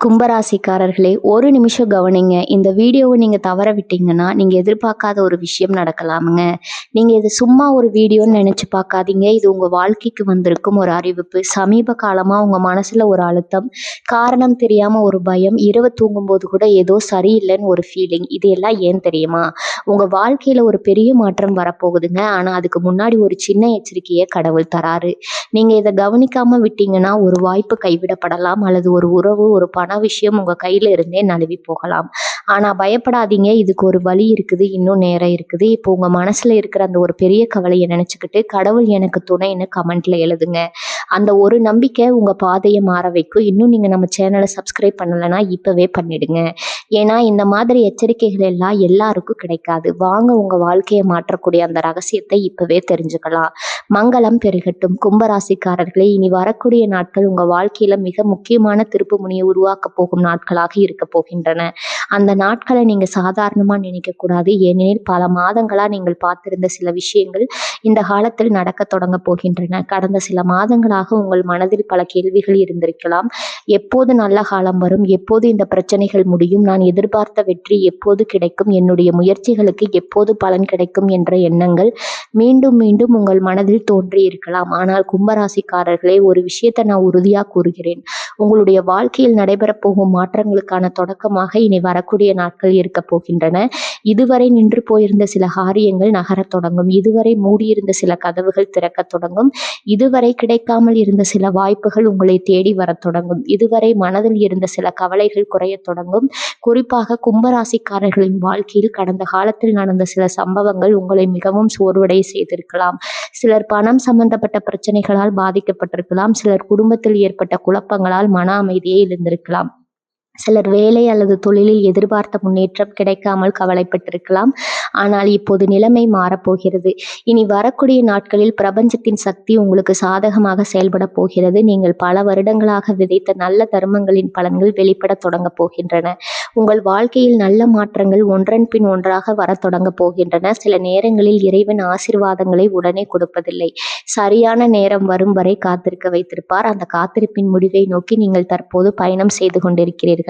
கும்பராசிக்காரர்களே, ஒரு நிமிஷம் கவனிங்க. இந்த வீடியோவை நீங்க தவற விட்டீங்கன்னா, நீங்க எதிர்பார்க்காத ஒரு விஷயம் நடக்கலாமுங்க. நீங்க இது சும்மா ஒரு வீடியோன்னு நெனச்சு பார்க்காதீங்க. இது உங்க வாழ்க்கைக்கு வந்திருக்கும் ஒரு அறிவிப்பு. சமீப காலமா உங்க மனசுல ஒரு அழுத்தம், காரணம் தெரியாம ஒரு பயம், இரவு தூங்கும்போது கூட ஏதோ சரியில்லன்னு ஒரு ஃபீலிங். இது எல்லாம் ஏன் தெரியுமா? உங்க வாழ்க்கையில ஒரு பெரிய மாற்றம் வரப்போகுதுங்க. ஆனா அதுக்கு முன்னாடி ஒரு சின்ன எச்சரிக்கைய கடவுள் தராரு. நீங்க இத கவனிக்காம விட்டீங்கன்னா, ஒரு வாய்ப்பு கைவிடப்படலாம் அல்லது ஒரு உறவு, ஒரு பண விஷயம் உங்க கையில இருந்தே நழுவி போகலாம். ஆனா பயப்படாதீங்க. இதுக்கு ஒரு வழி இருக்குது. இன்னும் நேரம் இருக்குது. இப்போ உங்க மனசுல இருக்கிற அந்த ஒரு பெரிய கவலைய நினைச்சுக்கிட்டு, கடவுள் எனக்கு துணைன்னு கமெண்ட்ல எழுதுங்க. அந்த ஒரு நம்பிக்கை உங்க பாதைய மாற வைக்கும். இன்னும் நீங்க நம்ம சேனல சப்ஸ்கிரைப் பண்ணலன்னா, இப்பவே பண்ணிடுங்க. ஏன்னா, இந்த மாதிரி எச்சரிக்கைகள் எல்லாம் எல்லாருக்கும் கிடைக்காது. வாங்க உங்க வாழ்க்கைய மாற்றக்கூடிய அந்த ரகசியத்தை இப்பவே தெரிஞ்சுக்கலாம். மங்களம் பெருகட்டும். கும்பராசிக்காரர்களே, இனி வரக்கூடிய நாட்கள் உங்க வாழ்க்கையில மிக முக்கியமான திருப்புமுனையை உருவாக்கப் போகும் நாட்களாக இருக்க போகின்றன. அந்த நாட்களை நீங்க சாதாரணமா நினைக்க கூடாது. ஏனெனில் பல மாதங்களா நீங்கள் பார்த்திருந்த சில விஷயங்கள் இந்த காலத்தில் நடக்க தொடங்க போகின்றன. கடந்த சில மாதங்களாக உங்கள் மனதில் பல கேள்விகள் இருந்திருக்கலாம். எப்போது நல்ல காலம் வரும்? எப்போது இந்த பிரச்சனைகள் முடியும்? நான் எதிர்பார்த்த வெற்றி எப்போது கிடைக்கும்? என்னுடைய முயற்சிகளுக்கு எப்போது பலன் கிடைக்கும் என்ற எண்ணங்கள் மீண்டும் மீண்டும் உங்கள் மனதில் தோன்றி இருக்கலாம். ஆனால் கும்பராசிக்காரர்களே, ஒரு விஷயத்தை நான் உறுதியா கூறுகிறேன். உங்களுடைய வாழ்க்கையில் நடைபெறப் போகும் மாற்றங்களுக்கான தொடக்கமாக இனி வரக்கூடிய நாட்கள் இருக்க போகின்றன. இதுவரை நின்று போயிருந்த சில காரியங்கள் நகரத் தொடங்கும். இதுவரை மூடியிருந்த சில கதவுகள் திறக்கத் தொடங்கும். இதுவரை கிடைக்காமல் இருந்த சில வாய்ப்புகள் உங்களை தேடி வரத் தொடங்கும். இதுவரை மனதில் இருந்த சில கவலைகள் குறையத் தொடங்கும். குறிப்பாக கும்பராசிக்காரர்களின் வாழ்க்கையில் கடந்த காலத்தில் நடந்த சில சம்பவங்கள் உங்களை மிகவும் சோர்வடைய செய்திருக்கலாம். சிலர் பணம் சம்பந்தப்பட்ட பிரச்சனைகளால் பாதிக்கப்பட்டிருக்கலாம். சிலர் குடும்பத்தில் ஏற்பட்ட குழப்பங்களால் மன அமைதியை இழந்திருக்கலாம். சிலர் வேலை அல்லது தொழிலில் எதிர்பார்த்த முன்னேற்றம் கிடைக்காமல் கவலைப்பட்டிருக்கலாம். ஆனால் இப்போது நிலைமை மாறப்போகிறது. இனி வரக்கூடிய நாட்களில் பிரபஞ்சத்தின் சக்தி உங்களுக்கு சாதகமாக செயல்பட போகிறது. நீங்கள் பல வருடங்களாக விதைத்த நல்ல தர்மங்களின் பலன்கள் வெளிப்பட தொடங்க போகின்றன. உங்கள் வாழ்க்கையில் நல்ல மாற்றங்கள் ஒன்றன் பின் ஒன்றாக வர தொடங்க போகின்றன. சில நேரங்களில் இறைவன் ஆசீர்வாதங்களை உடனே கொடுப்பதில்லை. சரியான நேரம் வரும் வரை காத்திருக்க வைத்திருப்பார். அந்த காத்திருப்பின் முடிவை நோக்கி நீங்கள் தற்போது பயணம் செய்து கொண்டிருக்கிறீர்கள்.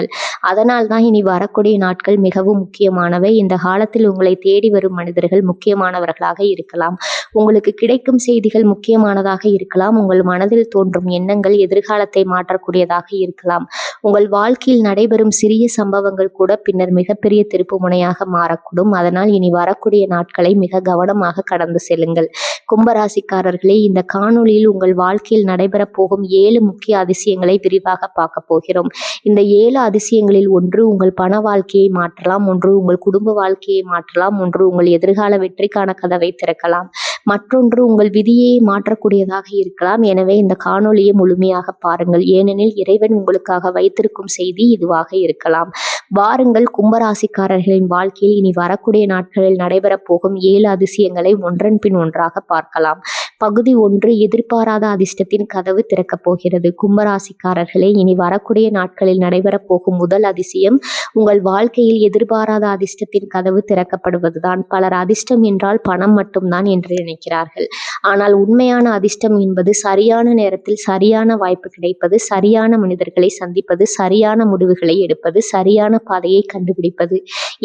அதனால் தான் இனி வரக்கூடிய நாட்கள் மிகவும் முக்கியமானவை. இந்த காலத்தில் உங்களை தேடி வரும் மனிதர்கள் முக்கியமானவர்களாக இருக்கலாம். உங்களுக்கு கிடைக்கும் செய்திகள் முக்கியமானதாக இருக்கலாம். உங்கள் மனதில் தோன்றும் எண்ணங்கள் எதிர்காலத்தை மாற்றக்கூடியதாக இருக்கலாம். உங்கள் வாழ்க்கையில் நடைபெறும் சிறிய சம்பவங்கள் கூட பின்னர் மிகப்பெரிய திருப்பு முனையாக மாறக்கூடும். அதனால் இனி வரக்கூடிய நாட்களை மிக கவனமாக கடந்து செல்லுங்கள். கும்பராசிக்காரர்களே, இந்த காணொளியில் உங்கள் வாழ்க்கையில் நடைபெறப் போகும் 7 முக்கிய அதிசயங்களை விரிவாக பார்க்க போகிறோம். இந்த 7 அதிசயங்களில் ஒன்று உங்கள் பண வாழ்க்கையை மாற்றலாம், ஒன்று உங்கள் குடும்ப வாழ்க்கையை மாற்றலாம், ஒன்று உங்கள் எதிர்கால வெற்றிக்கான கதவை திறக்கலாம், மற்றொன்று உங்கள் விதியை மாற்றக்கூடியதாக இருக்கலாம். எனவே இந்த காணொளியை முழுமையாக பாருங்கள். ஏனெனில் இறைவன் உங்களுக்காக வைத்திருக்கும் செய்தி இதுவாக இருக்கலாம். வாருங்கள், கும்பராசிக்காரர்களின் வாழ்க்கையில் இனி வரக்கூடிய நாட்களில் நடைபெறப் போகும் 7 அதிசயங்களை ஒன்றன் பின் ஒன்றாக பார்க்கலாம். பகுதி 1, எதிர்பாராத அதிர்ஷ்டத்தின் கதவு திறக்கப் போகிறது. கும்பராசிக்காரர்களே, இனி வரக்கூடிய நாட்களில் நடைபெறப் போகும் முதல் அதிசயம் உங்கள் வாழ்க்கையில் எதிர்பாராத அதிர்ஷ்டத்தின் கதவு திறக்கப்படுவதுதான். பலர் அதிர்ஷ்டம் என்றால் பணம் மட்டும்தான் என்று நினைக்கிறார்கள். ஆனால் உண்மையான அதிர்ஷ்டம் என்பது சரியான நேரத்தில் சரியான வாய்ப்பு கிடைப்பது, சரியான மனிதர்களை சந்திப்பது, சரியான முடிவுகளை எடுப்பது, சரியான பாதையை கண்டுபிடிப்பது.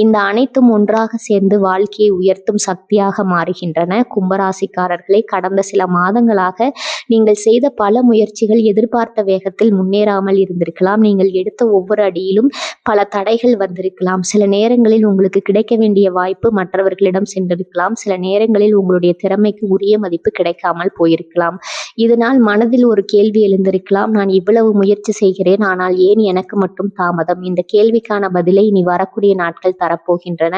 இந்த அனைத்தும் ஒன்றாக சேர்ந்து வாழ்க்கையை உயர்த்தும் சக்தியாக மாறுகின்றன. கும்பராசிக்காரர்களை, கடந்த சில மாதங்களாக நீங்கள் செய்த பல முயற்சிகள் எதிர்பார்த்த வேகத்தில் முன்னேறாமல் இருந்திருக்கலாம். நீங்கள் எடுத்த ஒவ்வொரு அடியிலும் பல தடைகள் வந்திருக்கலாம். சில நேரங்களில் உங்களுக்கு கிடைக்க வேண்டிய வாய்ப்பு மற்றவர்களிடம் சென்றிருக்கலாம். சில நேரங்களில் உங்களுடைய திறமைக்கு உரிய மதிப்பு கிடைக்காமல் போயிருக்கலாம். இதனால் மனதில் ஒரு கேள்வி எழுந்திருக்கலாம். நான் இவ்வளவு முயற்சி செய்கிறேன், ஆனால் ஏன் எனக்கு மட்டும் தாமதம்? இந்த கேள்விக்கான பதிலை இனி வரக்கூடிய நாட்கள் தரப்போகின்றன.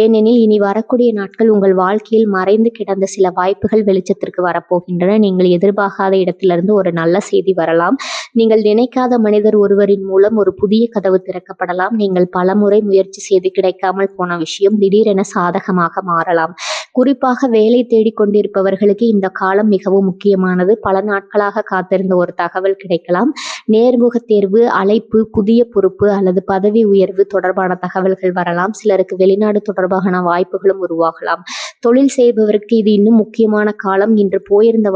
ஏனெனில் இனி வரக்கூடிய நாட்கள் உங்கள் வாழ்க்கையில் மறைந்து கிடந்த சில வாய்ப்புகள் வெளிச்சத்திற்கு வரப்போகின்றன. நீங்கள் எதிர்பார்க்காத இடத்திலிருந்து ஒரு நல்ல செய்தி வரலாம். நீங்கள் நினைக்காத மனிதர் ஒருவரின் மூலம் ஒரு புதிய கதவு திறக்கப்படலாம். நீங்கள் பலமுறை முயற்சி செய்து கிடைக்காமல் போன விஷயம் திடீரென சாதகமாக மாறலாம். குறிப்பாக வேலை தேடி தேடிக் கொண்டிருப்பவர்களுக்கு இந்த காலம் மிகவும் முக்கியமானது. பல நாட்களாக காத்திருந்த ஒரு தகவல் கிடைக்கலாம். நேர்முக தேர்வு, அழைப்பு, புதிய பொறுப்பு அல்லது பதவி உயர்வு தொடர்பான தகவல்கள் வரலாம். சிலருக்கு வெளிநாடு தொடர்பான வாய்ப்புகளும் உருவாகலாம். தொழில் செய்பவருக்கு இது இன்னும் முக்கியமான காலம். இன்று போயிருந்த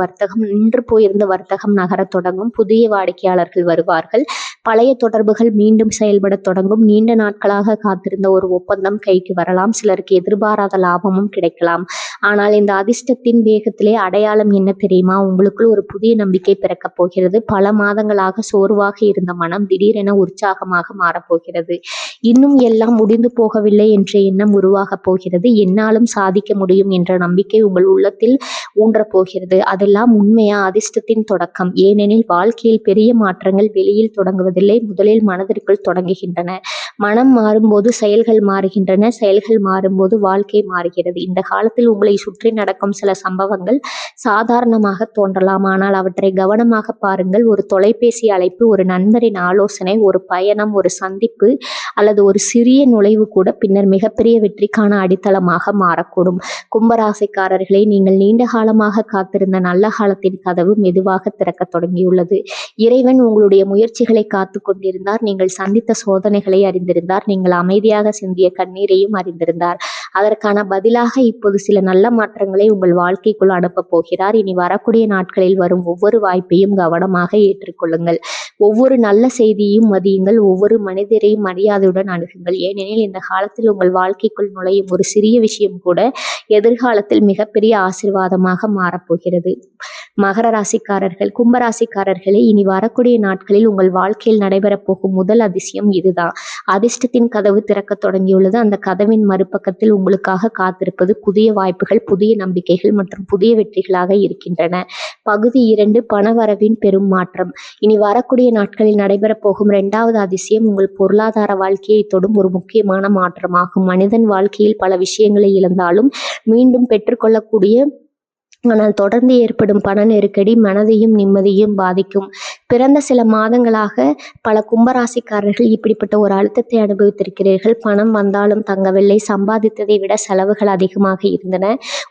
வர்த்தகம் நகரத் தொடங்கும். புதிய வாடிக்கையாளர்கள் வருவார்கள். பழைய தொடர்புகள் மீண்டும் செயல்பட தொடங்கும். நீண்ட நாட்களாக காத்திருந்த ஒரு ஒப்பந்தம் கைக்கு வரலாம். சிலருக்கு எதிர்பாராத லாபமும் கிடைக்கலாம். ஆனால் இந்த அதிர்ஷ்டத்தின் வேகத்திலே அடையாளம் என்ன தெரியுமா? உங்களுக்குள் ஒரு புதிய நம்பிக்கை பிறக்கப் போகிறது. பல மாதங்களாக சோர்வாக இருந்த மனம் திடீரென உற்சாகமாக மாறப்போகிறது. இன்னும் எல்லாம் முடிந்து போகவில்லை என்ற எண்ணம் உருவாகப் போகிறது. என்னாலும் சாதிக்க முடியும் என்ற நம்பிக்கை உங்கள் உள்ளத்தில் ஊன்றப் போகிறது. அதெல்லாம் உண்மையா? அதிர்ஷ்டத்தின் தொடக்கம். ஏனெனில் வாழ்க்கையில் பெரிய மாற்றங்கள் வெளியில் தொடங்குவதில்லை, முதலில் மனதிற்குள் தொடங்குகின்றன. மனம் மாறும்போது செயல்கள் மாறுகின்றன. செயல்கள் மாறும்போது வாழ்க்கை மாறுகிறது. இந்த காலத்தில் உங்களை சுற்றி நடக்கும் சில சம்பவங்கள் சாதாரணமாக தோன்றலாம். ஆனால் அவற்றை கவனமாக பாருங்கள். ஒரு தொலைபேசி அழைப்பு, ஒரு நண்பரின் ஆலோசனை, ஒரு பயணம், ஒரு சந்திப்பு அல்லது ஒரு சிறிய நுழைவு கூட பின்னர் மிகப்பெரிய வெற்றிக்கான அடித்தளமாக மாறக்கூடும். கும்பராசிக்காரர்களே, நீங்கள் நீண்ட காலமாக காத்திருந்த நல்ல காலத்தின் கதவு மெதுவாக திறக்க தொடங்கியுள்ளது. இறைவன் உங்களுடைய முயற்சிகளை காத்து கொண்டிருந்தார். நீங்கள் சந்தித்த சோதனைகளை அறிந்திருந்தார். நீங்கள் அமைதியாக சிந்திய கண்ணீரையும் அறிந்திருந்தார். அதற்கான பதிலாக இப்போது சில நல்ல மாற்றங்களை உங்கள் வாழ்க்கைக்குள் அனுப்பப் போகிறார். இனி வரக்கூடிய நாட்களில் வரும் ஒவ்வொரு வாய்ப்பையும் கவனமாக ஏற்றுக்கொள்ளுங்கள். ஒவ்வொரு நல்ல செய்தியையும் மதியுங்கள். ஒவ்வொரு மனிதரையும் மரியாதையுடன் அணுகுங்கள். ஏனெனில் இந்த காலத்தில் உங்கள் வாழ்க்கைக்குள் நுழையும் ஒரு சிறிய விஷயம் கூட எதிர்காலத்தில் மிகப்பெரிய ஆசீர்வாதமாக மாறப்போகிறது. மகர ராசிக்காரர்கள், கும்பராசிக்காரர்களே, இனி வரக்கூடிய நாட்களில் உங்கள் வாழ்க்கையில் நடைபெறப் போகும் முதல் அதிசயம் இதுதான். அதிர்ஷ்டத்தின் கதவு திறக்க தொடங்கியுள்ளது. அந்த கதவின் மறுபக்கத்தில் உங்களுக்காக காத்திருப்பது புதிய வாய்ப்புகள், புதிய நம்பிக்கைகள் மற்றும் புதிய வெற்றிகளாக இருக்கின்றன. பகுதி 2, பணவரவின் பெரும் மாற்றம். இனி வரக்கூடிய நாட்களில் நடைபெறப் போகும் 2வது அதிசயம் உங்கள் பொருளாதார வாழ்க்கையை தொடும் ஒரு முக்கியமான மாற்றமாகும். மனிதன் வாழ்க்கையில் பல விஷயங்களை இழந்தாலும் மீண்டும் பெற்றுக்கொள்ளக்கூடிய, ஆனால் தொடர்ந்து ஏற்படும் பண நெருக்கடி மனதையும் நிம்மதியும் பாதிக்கும். பிறந்த சில மாதங்களாக பல கும்பராசிக்காரர்கள் இப்படிப்பட்ட ஒரு அழுத்தத்தை அனுபவித்திருக்கிறீர்கள். பணம் வந்தாலும் தங்கவில்லை. சம்பாதித்ததை விட செலவுகள் அதிகமாக இருந்தன.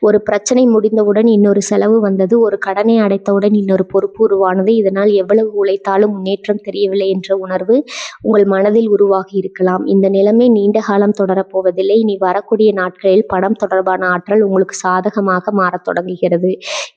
ஒரு பிரச்சனை முடிந்தவுடன் இன்னொரு செலவு வந்தது. ஒரு கடனை அடைத்தவுடன் இன்னொரு பொறுப்பு உருவானது. இதனால் எவ்வளவு உழைத்தாலும் முன்னேற்றம் தெரியவில்லை என்ற உணர்வு உங்கள் மனதில் உருவாகி இருக்கலாம். இந்த நிலைமை நீண்ட காலம் தொடரப்போவதில்லை. இனி வரக்கூடிய நாட்களில் பணம் தொடர்பான ஆற்றல் உங்களுக்கு சாதகமாக மாறத் தொடங்குகிறது.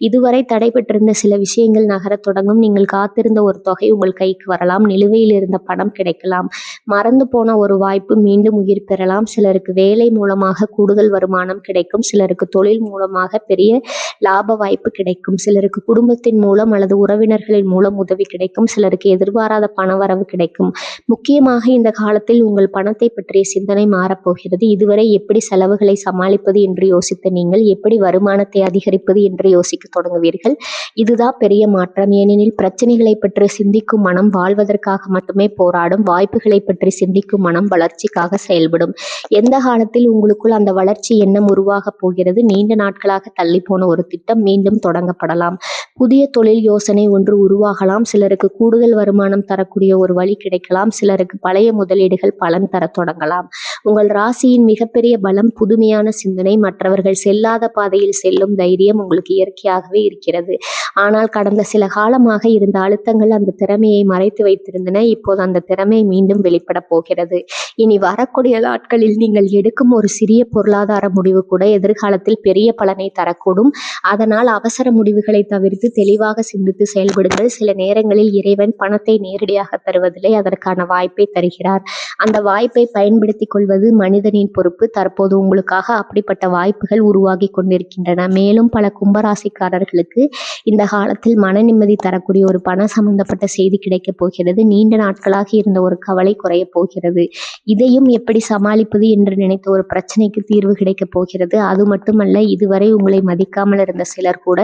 இதுவரை தடைபட்டிருந்த சில விஷயங்கள் நகரத் தொடங்கும். நீங்கள் காத்திருந்த ஒரு தொகை உங்கள் கைக்கு வரலாம். நிலுவையில் இருந்த பணம் கிடைக்கலாம். மறந்து போன ஒரு வாய்ப்பு மீண்டும் உயிர் பெறலாம். சிலருக்கு வேலை மூலமாக கூடுதல் வருமானம் கிடைக்கும். சிலருக்கு தொழில் மூலமாக பெரிய லாப வாய்ப்பு கிடைக்கும். சிலருக்கு குடும்பத்தின் மூலம் அல்லது உறவினர்களின் மூலம் உதவி கிடைக்கும். சிலருக்கு எதிர்பாராத பணவரவு கிடைக்கும். முக்கியமாக இந்த காலத்தில் உங்கள் பணத்தை பற்றிய சிந்தனை மாறப்போகிறது. இதுவரை எப்படி செலவுகளை சமாளிப்பது என்று யோசித்த நீங்கள் எப்படி வருமானத்தை அதிகரிப்பது என்று யோசிக்க தொடங்குவீர்கள். இதுதான் பெரிய மாற்றம். ஏனெனில் பிரச்சனைகளை பற்றி சிந்திக்கும் மனம் வாழ்வதற்காக மட்டுமே போராடும். வாய்ப்புகளை பற்றி சிந்திக்கும் மனம் வளர்ச்சிக்காக செயல்படும். எந்த காலத்தில் உங்களுக்குள் அந்த வளர்ச்சி எண்ணம் உருவாக போகிறது? நீண்ட நாட்களாக தள்ளி போன ஒரு திட்டம் மீண்டும் தொடங்கப்படலாம். புதிய தொழில் யோசனை ஒன்று உருவாகலாம். சிலருக்கு கூடுதல் வருமானம் தரக்கூடிய ஒரு வழி கிடைக்கலாம். சிலருக்கு பழைய முதலீடுகள் பலன் தர தொடங்கலாம். உங்கள் ராசியின் மிகப்பெரிய பலம் புதுமையான சிந்தனை. மற்றவர்கள் செல்லாத பாதையில் செல்லும் தைரியம் உங்களுக்கு இயற்கையாகவே இருக்கிறது. ஆனால் கடந்த சில காலமாக இருந்த அழுத்தங்கள் அந்த திறமையை மறைத்து வைத்திருந்தன. இப்போது அந்த திறமை மீண்டும் வெளிப்பட போகிறது. இனி வரக்கூடிய நாட்களில் நீங்கள் எடுக்கும் ஒரு சிறிய பொருளாதார முடிவு கூட எதிர்காலத்தில் பெரிய பலனை தரக்கூடும். அதனால் அவசர முடிவுகளை தவிர்த்து தெளிவாக சிந்தித்து செயல்படுங்கள். சில நேரங்களில் இறைவன் பணத்தை நேரடியாக தருவதில்லை, அதற்கான வாய்ப்பை தருகிறார். அந்த வாய்ப்பை பயன்படுத்திக் கொள்வது மனிதனின் பொறுப்பு. தற்போது உங்களுக்காக அப்படிப்பட்ட வாய்ப்புகள் உருவாகி கொண்டிருக்கின்றன. மேலும் பல கும்பராசிக்காரர்களுக்கு இந்த காலத்தில் மன நிம்மதி தரக்கூடிய ஒரு பண சம்பந்தப்பட்ட செய்தி கிடைக்கப் போகிறது. நீண்ட நாட்களாக இருந்த ஒரு கவலை குறைய போகிறது. இதையும் எப்படி சமாளிப்பது என்று நினைத்த ஒரு பிரச்சனைக்கு தீர்வு கிடைக்கப் போகிறது. அது மட்டுமல்ல, இதுவரை உங்களை மதிக்காமல் இருந்த சிலர் கூட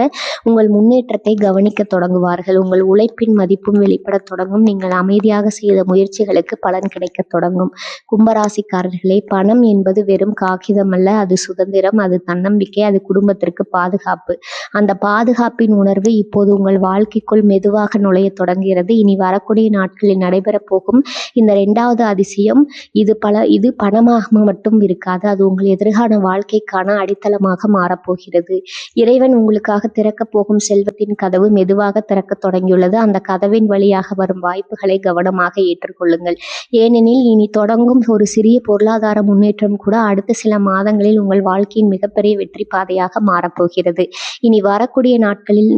உங்கள் முன்னேற்றத்தை கவனிக்க தொடங்குவார்கள். உங்கள் உழைப்பின் மதிப்பும் வெளிப்பட தொடங்கும். நீங்கள் அமைதியாக செய்த முயற்சிகளுக்கு பலன் கிடைக்க தொடங்கும். கும்பராசிக்காரர்களே, பணம் என்பது வெறும் காகிதம் அல்ல, அது சுதந்திரம், அது தன்னம்பிக்கை, அது குடும்பத்திற்கு பாதுகாப்பு. அந்த பாதுகாப்பின் உணர்வு இப்போது உங்கள் வாழ்க்கைக்குள் மெதுவாக நுழைய தொடங்குகிறது. இனி வரக்கூடிய நாட்களில் நடைபெற போகும் இந்த 2வது அதிசயம் இது பணமாக மட்டும் இருக்காது. அது உங்கள் எதிர்கால வாழ்க்கைக்கான அடித்தளமாக மாறப்போகிறது. இறைவன் உங்களுக்காக திறக்கப் போகும் செல்வத்தின் கதவு மெதுவாக திறக்க தொடங்கியுள்ளது. அந்த கதவின் வழியாக வரும் வாய்ப்புகளை கவனமாக ஏற்றுக்கொள்ளுங்கள். ஏனெனில் இனி தொடங்கும் ஒரு சிறிய பொருளாதார முன்னேற்றம் கூட அடுத்த சில மாதங்களில் உங்கள் வாழ்க்கையின் மிகப்பெரிய வெற்றி பாதையாக மாறப்போகிறது. இனி வரக்கூடிய நாட்களில்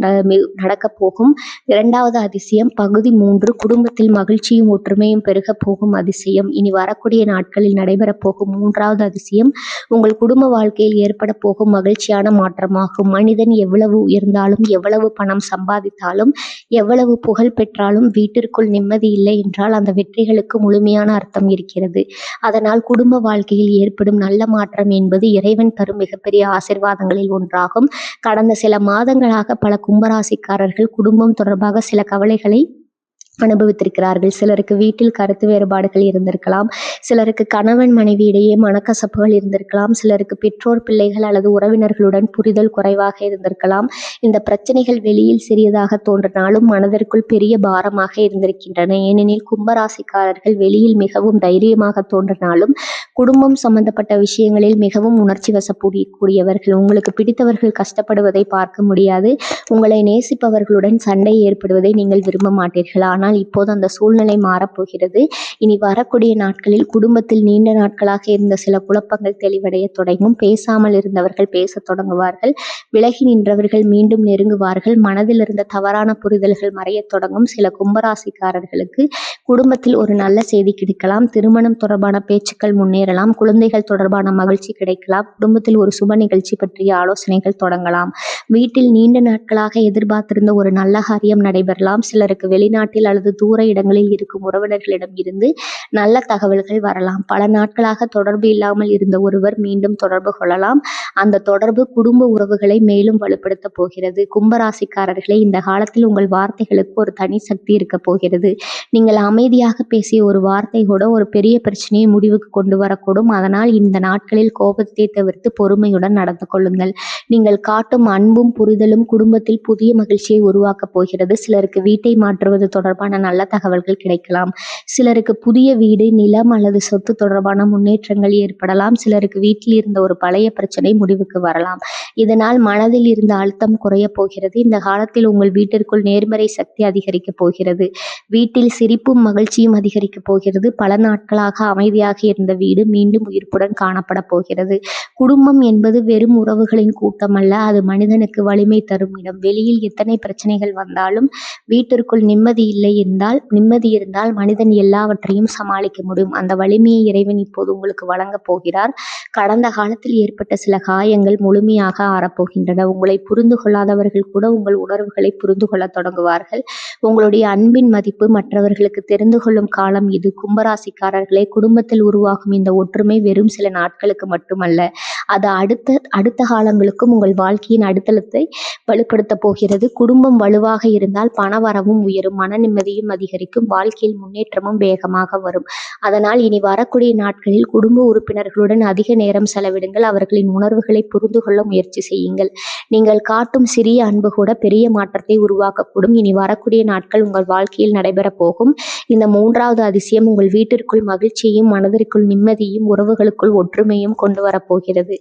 நடக்கப் போகும் 2வது அதிசயம் பகுதி 3, குடும்பத்தில் மகிழ்ச்சியும் ஒற்றுமையும் பெருக போகும் அதிசயம். இனி வரக்கூடிய நாட்களில் நடைபெற போகும் 3வது அதிசயம் உங்கள் குடும்ப வாழ்க்கையில் ஏற்பட போகும் மகிழ்ச்சியான மாற்றமாகும். மனிதன் எவ்வளவு உயர்ந்தாலும், எவ்வளவு பணம் சம்பாதித்தாலும், எவ்வளவு புகழ் பெற்றாலும் வீட்டிற்குள் நிம்மதி இல்லை என்றால் அந்த வெற்றிகளுக்கு முழுமையான அர்த்தம் இருக்கிறது. அதனால் குடும்ப வாழ்க்கையில் ஏற்படும் நல்ல மாற்றம் என்பது இறைவன் தரும் மிகப்பெரிய ஆசீர்வாதங்களில் ஒன்றாகும். கடந்த சில மாதங்களாக பல கும்பராசிக்காரர்கள் குடும்பம் தொடர்பாக சில கவலைகளை அனுபவித்திருக்கிறார்கள். சிலருக்கு வீட்டில் கருத்து வேறுபாடுகள் இருந்திருக்கலாம். சிலருக்கு கணவன் மனைவி இடையே மனக்கசப்புகள் இருந்திருக்கலாம். சிலருக்கு பெற்றோர் பிள்ளைகள் அல்லது உறவினர்களுடன் புரிதல் குறைவாக இருந்திருக்கலாம். இந்த பிரச்சனைகள் வெளியில் சிறியதாக தோன்றினாலும் மனதிற்குள் பெரிய பாரமாக இருந்திருக்கின்றன. ஏனெனில் கும்பராசிக்காரர்கள் வெளியில் மிகவும் தைரியமாக தோன்றினாலும் குடும்பம் சம்பந்தப்பட்ட விஷயங்களில் மிகவும் உணர்ச்சி வசப்படக்கூடியவர்கள். உங்களுக்கு பிடித்தவர்கள் கஷ்டப்படுவதை பார்க்க முடியாது. உங்களை நேசிப்பவர்களுடன் சண்டை ஏற்படுவதை நீங்கள் விரும்ப மாட்டீர்கள். ஆனால் இப்போது அந்த சூழ்நிலை மாறப்போகிறது. இனி வரக்கூடிய நாட்களில் குடும்பத்தில் நீண்ட நாட்களாக இருந்த சில குழப்பங்கள் தெளிவடைய தொடங்கும். பேசாமல் இருந்தவர்கள் பேசத் தொடங்குவார்கள். விலகி நின்றவர்கள் மீண்டும் நெருங்குவார்கள். மனதில் இருந்த தவறான புரிதல்கள் மறையத் தொடங்கும். சில கும்பராசிக்காரர்களுக்கு குடும்பத்தில் ஒரு நல்ல செய்தி கிடைக்கலாம். திருமணம் தொடர்பான பேச்சுக்கள் முன்னேறலாம். குழந்தைகள் தொடர்பான மகிழ்ச்சி கிடைக்கலாம். குடும்பத்தில் ஒரு சுப நிகழ்ச்சி பற்றிய ஆலோசனைகள் தொடங்கலாம். வீட்டில் நீண்ட நாட்களாக எதிர்பார்த்திருந்த ஒரு நல்ல காரியம் நடைபெறலாம். சிலருக்கு வெளிநாட்டில் அல்லது தூர இடங்களில் இருக்கும் உறவினர்களிடம் இருந்து நல்ல தகவல்கள் வரலாம். பல நாட்களாக தொடர்பு இல்லாமல் இருந்த ஒருவர் மீண்டும் தொடர்பு கொள்ளலாம். அந்த தொடர்பு குடும்ப உறவுகளை மேலும் வலுப்படுத்த போகிறது. கும்பராசிக்காரர்களே, இந்த காலத்தில் உங்கள் வார்த்தைகளுக்கு ஒரு தனி சக்தி இருக்க போகிறது. நீங்கள் அமைதியாக பேசிய ஒரு வார்த்தை கூட ஒரு பெரிய பிரச்சனையை முடிவுக்கு கொண்டு வரக்கூடும். அதனால் இந்த நாட்களில் கோபத்தை தவிர்த்து பொறுமையுடன் நடந்து கொள்ளுங்கள். நீங்கள் காட்டும் அன்பும் புரிதலும் குடும்பத்தில் புதிய மகிழ்ச்சியை உருவாக்கப் போகிறது. சிலருக்கு வீட்டை மாற்றுவது தொடர்பான நல்ல தகவல்கள் கிடைக்கலாம். சிலருக்கு புதிய வீடு, நிலம் அல்லது சொத்து தொடர்பான முன்னேற்றங்கள் ஏற்படலாம். சிலருக்கு வீட்டில் இருந்த ஒரு பழைய பிரச்சனை முடிவுக்கு வரலாம். இதனால் மனதில் இருந்த அழுத்தம் குறைய போகிறது. இந்த காலத்தில் உங்கள் வீட்டிற்குள் நேர்மறை சக்தி அதிகரிக்கப் போகிறது. வீட்டில் சிரிப்பும் மகிழ்ச்சியும் அதிகரிக்கப் போகிறது. பல நாட்களாக அமைதியாக இருந்த வீடு மீண்டும் உயிர்ப்புடன் காணப்பட போகிறது. குடும்பம் என்பது வெறும் உறவுகளின் கூட்டம் அல்ல, அது மனிதனுக்கு வலிமை தரும் இடம். வெளியில் எத்தனை பிரச்சனைகள் வந்தாலும் வீட்டிற்குள் நிம்மதி இருந்தால் மனிதன் எல்லாவற்றையும் சமாளிக்க முடியும். அந்த வலிமையை இறைவன் இப்போது உங்களுக்கு வழங்கப் போகிறார். கடந்த காலத்தில் ஏற்பட்ட சில காயங்கள் முழுமையாக ஆறப்போகின்றன. உங்களை புரிந்து கொள்ளாதவர்கள் கூட உங்கள் உணர்வுகளை புரிந்து கொள்ள தொடங்குவார்கள். உங்களுடைய அன்பின் மதிப்பு மற்றவர்களுக்கு தெரிந்து கொள்ளும் காலம் இது. கும்பராசிக்காரர்களே, குடும்பத்தில் உருவாகும் இந்த ஒற்றுமை வெறும் சில நாட்களுக்கு மட்டுமல்ல, அது அடுத்த காலங்களுக்கும் உங்கள் வாழ்க்கையின் அடித்தளத்தை வலுப்படுத்த போகிறது. குடும்பம் வலுவாக இருந்தால் பண வரவும் உயரும், மன நிம்மதியும் அதிகரிக்கும், வாழ்க்கையில் முன்னேற்றமும் வேகமாக வரும். அதனால் இனி வரக்கூடிய நாட்களில் குடும்ப உறுப்பினர்களுடன் அதிக நேரம் செலவிடுங்கள். அவர்களின் உணர்வுகளை புரிந்து கொள்ள முயற்சி செய்யுங்கள். நீங்கள் காட்டும் சிறிய அன்பு கூட பெரிய மாற்றத்தை உருவாக்கக்கூடும். இனி வரக்கூடிய நாட்கள் உங்கள் வாழ்க்கையில் நடைபெற போகும் இந்த 3வது அதிசயம் உங்கள் வீட்டிற்குள் மகிழ்ச்சியையும், மனதிற்குள் நிம்மதியும், உறவுகளுக்குள் ஒற்றுமையும் கொண்டு வரப்போகிறது.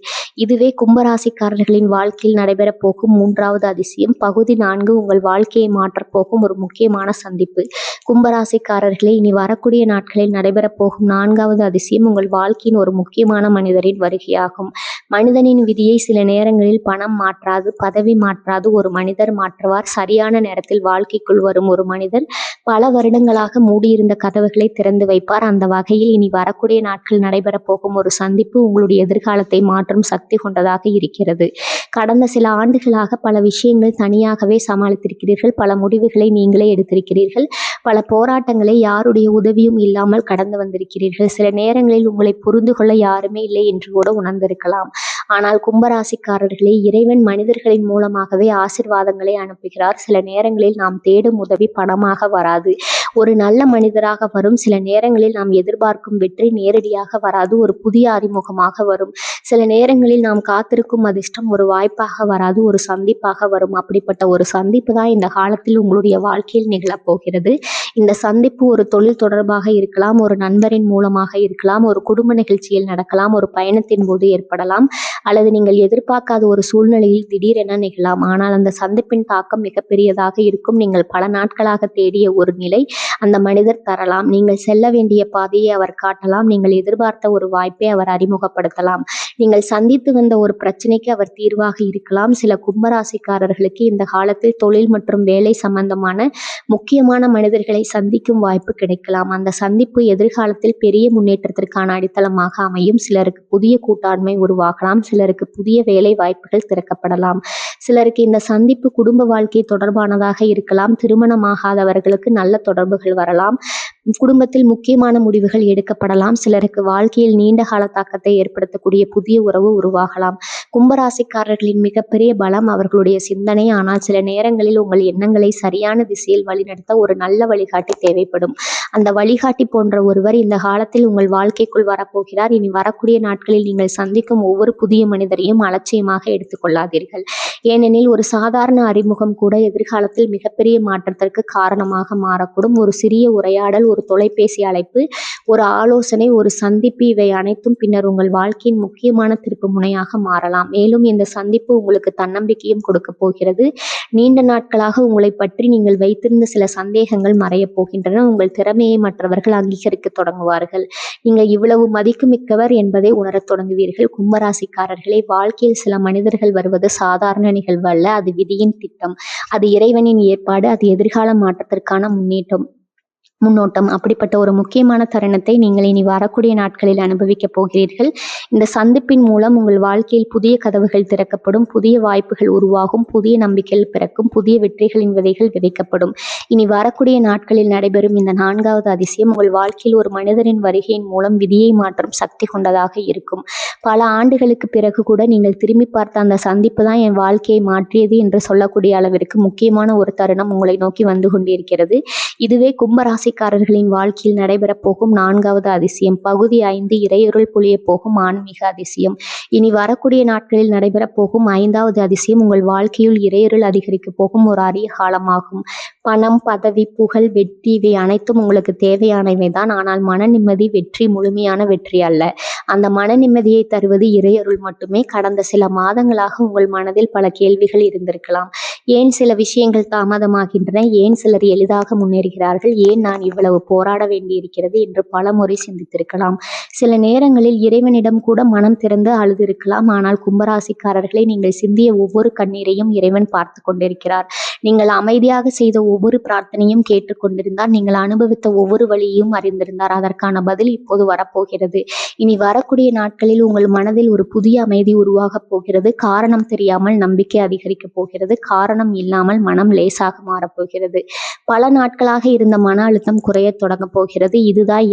இதுவே கும்பராசிக்காரர்களின் வாழ்க்கையில் நடைபெற போகும் 3வது அதிசயம். பகுதி 4 உங்கள் வாழ்க்கையை மாற்றப் போகும் ஒரு முக்கியமான சந்திப்பு. கும்பராசிக்காரர்களே, இனி வரக்கூடிய நாட்களில் நடைபெறப் போகும் 4வது அதிசயம் உங்கள் வாழ்க்கையின் ஒரு முக்கியமான மனிதரின் வருகையாகும். மனிதனின் விதியை சில நேரங்களில் பணம் மாற்றாது, பதவி மாற்றாது, ஒரு மனிதர் மாற்றுவார். சரியான நேரத்தில் வாழ்க்கைக்குள் வரும் ஒரு மனிதர் பல வருடங்களாக மூடியிருந்த கதவுகளை திறந்து வைப்பார். அந்த வகையில் இனி வரக்கூடிய நாட்கள் நடைபெறப் போகும் ஒரு சந்திப்பு உங்களுடைய எதிர்காலத்தை மாற்றும் சக்தி கொண்டதாக இருக்கிறது. கடந்த சில ஆண்டுகளாக பல விஷயங்கள் தனியாகவே சமாளித்திருக்கிறீர்கள். பல முடிவுகளை நீங்களே எடுத்திருக்கிறீர்கள். பல போராட்டங்களை யாருடைய உதவியும் இல்லாமல் கடந்து வந்திருக்கிறீர்கள். சில நேரங்களில் உங்களை புரிந்து கொள்ள யாருமே இல்லை என்று கூட உணர்ந்திருக்கலாம். ஆனால் கும்பராசிக்காரர்களே, இறைவன் மனிதர்களின் மூலமாகவே ஆசீர்வாதங்களை அனுப்புகிறார். சில நேரங்களில் நாம் தேடும் உதவி பணமாக வராது, ஒரு நல்ல மனிதராக வரும். சில நேரங்களில் நாம் எதிர்பார்க்கும் வெற்றி நேரடியாக வராது, ஒரு புதிய அறிமுகமாக வரும். சில நேரங்களில் நாம் காத்திருக்கும் அதிர்ஷ்டம் ஒரு வாய்ப்பாக வராது, ஒரு சந்திப்பாக வரும். அப்படிப்பட்ட ஒரு சந்திப்பு தான் இந்த காலத்தில் உங்களுடைய வாழ்க்கையில் நிகழப்போகிறது. இந்த சந்திப்பு ஒரு தொழில் தொடர்பாக இருக்கலாம், ஒரு நண்பரின் மூலமாக இருக்கலாம், ஒரு குடும்ப நிகழ்ச்சியில் நடக்கலாம், ஒரு பயணத்தின் போது ஏற்படலாம், அல்லது நீங்கள் எதிர்பார்க்காத ஒரு சூழ்நிலையில் திடீரென நிகழலாம். ஆனால் அந்த சந்திப்பின் தாக்கம் மிகப்பெரியதாக இருக்கும். நீங்கள் பல நாட்களாக தேடிய ஒரு நிலை அந்த மனிதர் தரலாம். நீங்கள் செல்ல வேண்டிய பாதையை அவர் காட்டலாம். நீங்கள் எதிர்பார்த்த ஒரு வாய்ப்பை அவர் அறிமுகப்படுத்தலாம். நீங்கள் சந்தித்து வந்த ஒரு பிரச்சனைக்கு அவர் தீர்வாக இருக்கலாம். சில கும்பராசிக்காரர்களுக்கு இந்த காலத்தில் தொழில் மற்றும் வேலை சம்பந்தமான முக்கியமான மனிதர்களை சந்திக்கும் வாய்ப்பு கிடைக்கலாம். அந்த சந்திப்பு எதிர்காலத்தில் பெரிய முன்னேற்றத்திற்கான அடித்தளமாக அமையும். சிலருக்கு புதிய கூட்டாண்மை உருவாகலாம், சிலருக்கு புதிய வேலை வாய்ப்புகள் திறக்கப்படலாம். சிலருக்கு இந்த சந்திப்பு குடும்ப வாழ்க்கை தொடர்பானதாக இருக்கலாம். திருமணமாகாதவர்களுக்கு நல்ல தொடர்புகள் வரலாம். குடும்பத்தில் முக்கியமான முடிவுகள் எடுக்கப்படலாம். சிலருக்கு வாழ்க்கையில் நீண்ட கால தாக்கத்தை ஏற்படுத்தக்கூடிய புதிய உறவு உருவாகலாம். கும்பராசிக்காரர்களின் மிகப்பெரிய பலம் அவர்களுடைய சிந்தனை. ஆனால் சில நேரங்களில் உங்கள் எண்ணங்களை சரியான திசையில் வழிநடத்த ஒரு நல்ல வழிகாட்டி தேவைப்படும். அந்த வழிகாட்டி போன்ற ஒருவர் இந்த காலத்தில் உங்கள் வாழ்க்கைக்குள் வரப்போகிறார். இனி வரக்கூடிய நாட்களில் நீங்கள் சந்திக்கும் ஒவ்வொரு புதிய மனிதரையும் அலட்சியமாக எடுத்துக்கொள்ளாதீர்கள். ஏனெனில் ஒரு சாதாரண அறிமுகம் கூட எதிர்காலத்தில் மிகப்பெரிய மாற்றத்திற்கு காரணமாக மாறக்கூடும். ஒரு சிறிய உரையாடல், ஒரு தொலைபேசி அழைப்பு, ஒரு ஆலோசனை, ஒரு சந்திப்பு, இவை அனைத்தும் பின்னர் உங்கள் வாழ்க்கையின் முக்கியமான திருப்பு முனையாக மாறலாம். மேலும் இந்த சந்திப்பு உங்களுக்கு தன்னம்பிக்கையும் கொடுக்க போகிறது. நீண்ட நாட்களாக உங்களை பற்றி நீங்கள் வைத்திருந்த சில சந்தேகங்கள் மறையப் போகின்றன. உங்கள் திறமையை மற்றவர்கள் அங்கீகரிக்க தொடங்குவார்கள். நீங்கள் இவ்வளவு மதிப்புமிக்கவர் என்பதை உணரத் தொடங்குவீர்கள். கும்பராசிக்காரர்களே, வாழ்க்கையில் சில மனிதர்கள் வருவது சாதாரண நிகழ்வு அல்ல. அது விதியின் திட்டம், அது இறைவனின் ஏற்பாடு, அது எதிர்கால மாற்றத்திற்கான முன்னோட்டம். அப்படிப்பட்ட ஒரு முக்கியமான தருணத்தை நீங்கள் இனி வரக்கூடிய நாட்களில் அனுபவிக்க போகிறீர்கள். இந்த சந்திப்பின் மூலம் உங்கள் வாழ்க்கையில் புதிய கதவுகள் திறக்கப்படும், புதிய வாய்ப்புகள் உருவாகும், புதிய நம்பிக்கைகள் பிறக்கும், புதிய வெற்றிகளின் விதைகள் விதைக்கப்படும். இனி வரக்கூடிய நாட்களில் நடைபெறும் இந்த 4வது அதிசயம் உங்கள் வாழ்க்கையில் ஒரு மனிதரின் வருகையின் மூலம் விதியை மாற்றும் சக்தி கொண்டதாக இருக்கும். பல ஆண்டுகளுக்கு பிறகு கூட நீங்கள் திரும்பி பார்த்த அந்த சந்திப்பு தான் என் வாழ்க்கையை மாற்றியது என்று சொல்லக்கூடிய அளவிற்கு முக்கியமான ஒரு தருணம் உங்களை நோக்கி வந்து கொண்டிருக்கிறது. இதுவே கும்பராசிக்காரர்களின் வாழ்க்கையில் நடைபெறப் போகும் 4வது அதிசயம். பகுதி 5, இறையருள் பொழிய போகும் ஆன்மீக அதிசயம். இனி வரக்கூடிய நாட்களில் நடைபெறப் போகும் 5வது அதிசயம் உங்கள் வாழ்க்கையில் இறையருள் அதிகரிக்க போகும் ஒரு அரிய காலமாகும். பணம், பதவி, புகழ், வெற்றி, இவை அனைத்தும் உங்களுக்கு தேவையானவை தான். ஆனால் மன நிம்மதி, வெற்றி முழுமையான வெற்றி அல்ல. அந்த மன நிம்மதியை தருவது இறையருள் மட்டுமே. கடந்த சில மாதங்களாக உங்கள் மனதில் பல கேள்விகள் இருந்திருக்கலாம். ஏன் சில விஷயங்கள் தாமதமாகின்றன? ஏன் சிலர் எளிதாக முன்னேறுகிறார்கள்? ஏன் நான் இவ்வளவு போராட வேண்டியிருக்கிறது என்று பல முறை சிந்தித்திருக்கலாம். சில நேரங்களில் இறைவனிடம் கூட மனம் திறந்து அழுதிருக்கலாம். ஆனால் கும்பராசிக்காரர்களை, நீங்கள் சிந்திய ஒவ்வொரு கண்ணீரையும் இறைவன் பார்த்து கொண்டிருக்கிறார். நீங்கள் அமைதியாக செய்த ஒவ்வொரு பிரார்த்தனையும் கேட்டுக்கொண்டிருந்தார். நீங்கள் அனுபவித்த ஒவ்வொரு வழியையும் அறிந்திருந்தார். அதற்கான பதில் இப்போது வரப்போகிறது. இனி வரக்கூடிய நாட்களில் உங்கள் மனதில் ஒரு புதிய அமைதி உருவாகப் போகிறது. காரணம் தெரியாமல் நம்பிக்கை அதிகரிக்கப் போகிறது. காரணம் இல்லாமல் மனம் லேசாக மாறப்போகிறது. பல நாட்களாக இருந்த மன அழுத்தம் குறையத் தொடங்கப் போகிறது. இதுதான்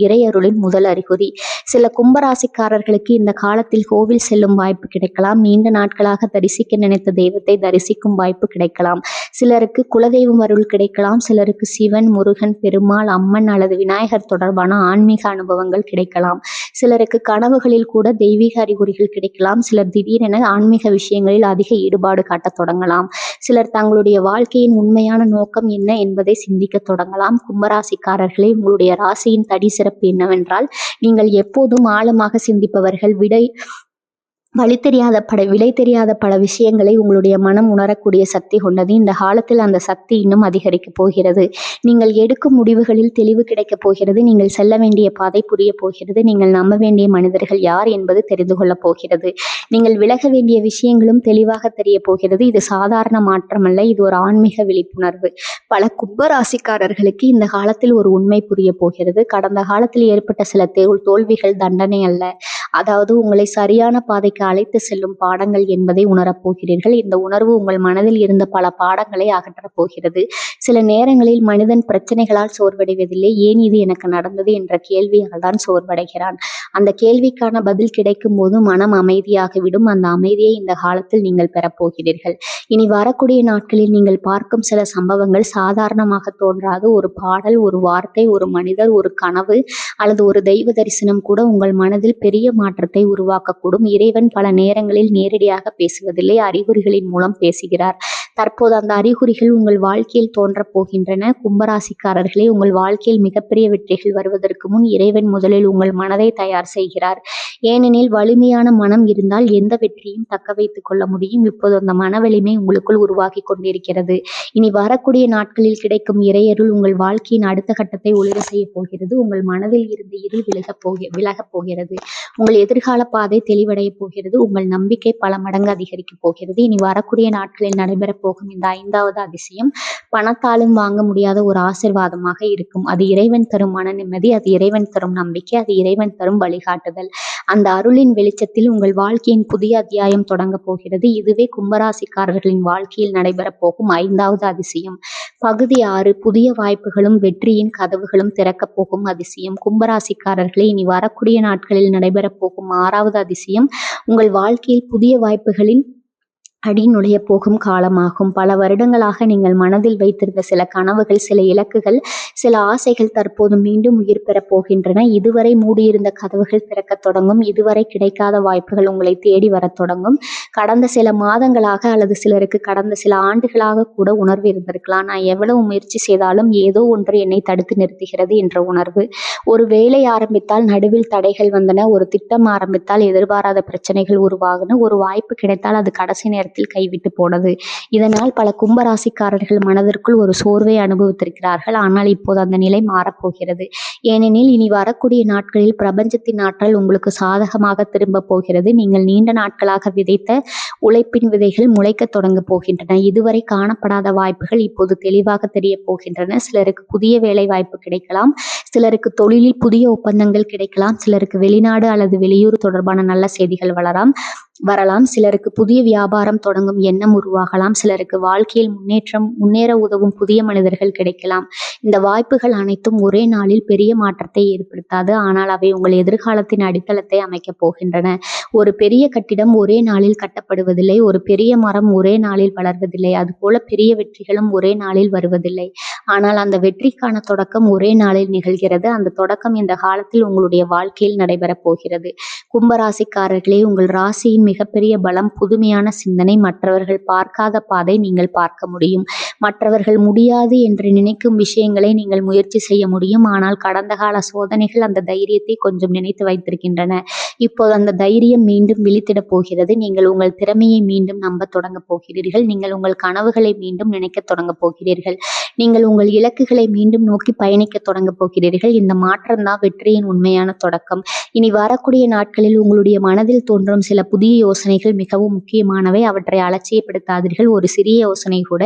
இறையருளின் முதல் அறிகுறி. சில கும்பராசிக்காரர்களுக்கு இந்த காலத்தில் கோவில் செல்லும் வாய்ப்பு கிடைக்கலாம். நீண்ட நாட்களாக தரிசிக்க நினைத்த தெய்வத்தை தரிசிக்கும் வாய்ப்பு கிடைக்கலாம். சிலருக்கு குலதெய்வம் அருள் கிடைக்கலாம். சிலருக்கு சிவன், முருகன், பெருமாள், அம்மன் அல்லது விநாயகர் தொடர்பான ஆன்மீக அனுபவங்கள் கிடைக்கலாம். சிலருக்கு கனவுகளில் கூட தெய்வீக அறிகுறிகள் கிடைக்கலாம். சிலர் திடீரென ஆன்மீக விஷயங்களில் அதிக ஈடுபாடு காட்டத் தொடங்கலாம். சிலர் தங்களுடைய வாழ்க்கையின் உண்மையான நோக்கம் என்ன என்பதை சிந்திக்க தொடங்கலாம். கும்பராசிக்காரர்களே, உங்களுடைய ராசியின் தனி சிறப்பு என்னவென்றால், நீங்கள் எப்போதும் ஆழமாக சிந்திப்பவர்கள். விலை தெரியாத பல விஷயங்களை உங்களுடைய மனம் உணரக்கூடிய சக்தி கொண்டது. இந்த காலத்தில் அந்த சக்தி இன்னும் அதிகரிக்கப் போகிறது. நீங்கள் எடுக்கும் முடிவுகளில் தெளிவு கிடைக்கப் போகிறது. நீங்கள் செல்ல வேண்டிய பாதை புரிய போகிறது. நீங்கள் நம்ப வேண்டிய மனிதர்கள் யார் என்பது தெரிந்து கொள்ளப் போகிறது. நீங்கள் விலக வேண்டிய விஷயங்களும் தெளிவாக தெரிய போகிறது. இது சாதாரண மாற்றமல்ல, இது ஒரு ஆன்மீக விழிப்புணர்வு. பல கும்பராசிக்காரர்களுக்கு இந்த காலத்தில் ஒரு உண்மை புரிய போகிறது. கடந்த காலத்தில் ஏற்பட்ட சில தோல்விகள் தண்டனை அல்ல, அதாவது உங்களை சரியான பாதைக்கு அழைத்து செல்லும் பாடங்கள் என்பதை உணரப் போகிறீர்கள். இந்த உணர்வு உங்கள் மனதில் இருந்த பல பாடங்களை அகற்றப் போகிறது. சில நேரங்களில் மனிதன் பிரச்சனைகளால் சோர்வடைவதில்லை, ஏன் இது எனக்கு நடந்தது என்ற கேள்வியால் தான் சோர்வடைகிறான். அந்த கேள்விக்கான பதில் கிடைக்கும் போது மனம் அமைதியாகிவிடும். அந்த அமைதியை இந்த காலத்தில் நீங்கள் பெறப்போகிறீர்கள். இனி வரக்கூடிய நாட்களில் நீங்கள் பார்க்கும் சில சம்பவங்கள் சாதாரணமாக தோன்றாது. ஒரு பாடல், ஒரு வார்த்தை, ஒரு மனிதர், ஒரு கனவு அல்லது ஒரு தெய்வ தரிசனம் கூட உங்கள் மனதில் பெரிய மாற்றத்தை உருவாக்கக்கூடும். இறைவன் பல நேரங்களில் நேரடியாக பேசுவதில்லை, அறிகுறிகளின் மூலம் பேசுகிறார். தற்போது அந்த அறிகுறிகள் உங்கள் வாழ்க்கையில் தோன்றப் போகின்றன. கும்பராசிக்காரர்களே, உங்கள் வாழ்க்கையில் மிகப்பெரிய வெற்றிகள் வருவதற்கு முன் இறைவன் முதலில் உங்கள் மனதை தயார் செய்கிறார். ஏனெனில் வலிமையான மனம் இருந்தால் எந்த வெற்றியும் தக்க வைத்துக் கொள்ள முடியும். இப்போது அந்த மன வலிமை உங்களுக்குள் உருவாகி கொண்டிருக்கிறது. இனி வரக்கூடிய நாட்களில் கிடைக்கும் இறையருள் உங்கள் வாழ்க்கையின் அடுத்த கட்டத்தை ஒளிர செய்ய போகிறது. உங்கள் மனதில் இருந்து இருள் விலகப் போகிறது. உங்கள் எதிர்கால பாதை தெளிவடைய போகிறது. உங்கள் நம்பிக்கை பல மடங்கு அதிகரிக்கப் போகிறது. இனி வரக்கூடிய நாட்களில் நடைபெறப் போகும் இந்த 5வது அதிசயம் பணத்தாலும் வாங்க முடியாத ஒரு ஆசீர்வாதமாக இருக்கும். அது இறைவன் தரும் மன நிம்மதி, அது இறைவன் தரும் நம்பிக்கை, அது இறைவன் தரும் வழிகாட்டுதல். அந்த அருளின் வெளிச்சத்தில் உங்கள் வாழ்க்கையின் புதிய அத்தியாயம் தொடங்க போகிறது. இதுவே கும்பராசிக்காரர்களின் வாழ்க்கையில் நடைபெறப் போகும் 5வது அதிசயம். பகுதி 6, புதிய வாய்ப்புகளும் வெற்றியின் கதவுகளும் திறக்கப் போகும் அதிசயம். கும்பராசிக்காரர்களே, இனி வரக்கூடிய நாட்களில் நடைபெறப் போகும் 6வது அதிசயம் உங்கள் வாழ்க்கையில் புதிய வாய்ப்புகளின் அடி நுழைய போகும் காலமாகும். பல வருடங்களாக நீங்கள் மனதில் வைத்திருந்த சில கனவுகள், சில இலக்குகள், சில ஆசைகள் தற்போது மீண்டும் உயிர் பெறப் போகின்றன. இதுவரை மூடியிருந்த கதவுகள் திறக்கத் தொடங்கும். இதுவரை கிடைக்காத வாய்ப்புகள் உங்களை தேடி வரத் தொடங்கும். கடந்த சில மாதங்களாக அல்லது சிலருக்கு கடந்த சில ஆண்டுகளாக கூட உணர்வு இருந்திருக்கலாம். நான் எவ்வளவு முயற்சி செய்தாலும் ஏதோ ஒன்று என்னை தடுத்து நிறுத்துகிறது என்ற உணர்வு. ஒரு வேலை ஆரம்பித்தால் நடுவில் தடைகள் வந்தன. ஒரு திட்டம் ஆரம்பித்தால் எதிர்பாராத பிரச்சனைகள் உருவாகின. ஒரு வாய்ப்பு கிடைத்தால் அது கடைசி நேரத்தில் கைவிட்டு போனது. இதனால் பல கும்பராசிக்காரர்கள் மனதிற்குள் ஒரு சோர்வை அனுபவித்திருக்கிறார்கள். ஆனால் இப்போது அந்த நிலை மாறப்போகிறது. ஏனெனில் இனி வரக்கூடிய நாட்களில் பிரபஞ்சத்தின் ஆற்றல் உங்களுக்கு சாதகமாக திரும்ப போகிறது. நீங்கள் நீண்ட நாட்களாக விதைத்த உழைப்பின் விதைகள் முளைக்க தொடங்க போகின்றன. இதுவரை காணப்படாத வாய்ப்புகள் இப்போது தெளிவாக தெரிய போகின்றன. சிலருக்கு புதிய வேலை வாய்ப்பு கிடைக்கலாம், சிலருக்கு தொழிலில் புதிய ஒப்பந்தங்கள் கிடைக்கலாம், சிலருக்கு வெளிநாடு அல்லது வெளியூர் தொடர்பான நல்ல செய்திகள் வரலாம், சிலருக்கு புதிய வியாபாரம் தொடங்கும் எண்ணம் உருவாகலாம், சிலருக்கு வாழ்க்கையில் முன்னேற உதவும் புதிய மனிதர்கள் கிடைக்கலாம். இந்த வாய்ப்புகள் அனைத்தும் ஒரே நாளில் பெரிய மாற்றத்தை ஏற்படுத்தாது, ஆனால் அவை உங்கள் எதிர்காலத்தின் அடித்தளத்தை அமைக்கப் போகின்றன. ஒரு பெரிய கட்டிடம் ஒரே நாளில் கட்டப்படுவதில்லை, ஒரு பெரிய மரம் ஒரே நாளில் வளர்வதில்லை, அதுபோல பெரிய வெற்றிகளும் ஒரே நாளில் வருவதில்லை. ஆனால் அந்த வெற்றிக்கான தொடக்கம் ஒரே நாளில் நிகழ்கிறது. அந்த தொடக்கம் இந்த காலத்தில் உங்களுடைய வாழ்க்கையில் நடைபெறப் போகிறது. கும்பராசிக்காரர்களே, உங்கள் ராசியின் மிகப்பெரிய பலம் புதுமையான சிந்தனை. மற்றவர்கள் பார்க்காத பாதை நீங்கள் பார்க்க முடியும். மற்றவர்கள் முடியாது என்று நினைக்கும் விஷயங்களை நீங்கள் முயற்சி செய்ய முடியும். ஆனால் கடந்த கால சோதனைகள் அந்த தைரியத்தை கொஞ்சம் நினைத்து வைத்திருக்கின்றன. இப்போது அந்த தைரியம் மீண்டும் விழித்திடப் போகிறது. நீங்கள் உங்கள் திறமையை மீண்டும் நம்ப தொடங்க போகிறீர்கள். நீங்கள் உங்கள் கனவுகளை மீண்டும் நினைக்க தொடங்க போகிறீர்கள். நீங்கள் உங்கள் இலக்குகளை மீண்டும் நோக்கி பயணிக்க தொடங்க போகிறீர்கள். இந்த மாற்றம்தான் வெற்றியின் உண்மையான தொடக்கம். இனி வரக்கூடிய நாட்களில் உங்களுடைய மனதில் தோன்றும் சில புதிய யோசனைகள் மிகவும் முக்கியமானவை. அவற்றை அலட்சியப்படுத்தாதீர்கள். ஒரு சிறிய யோசனை கூட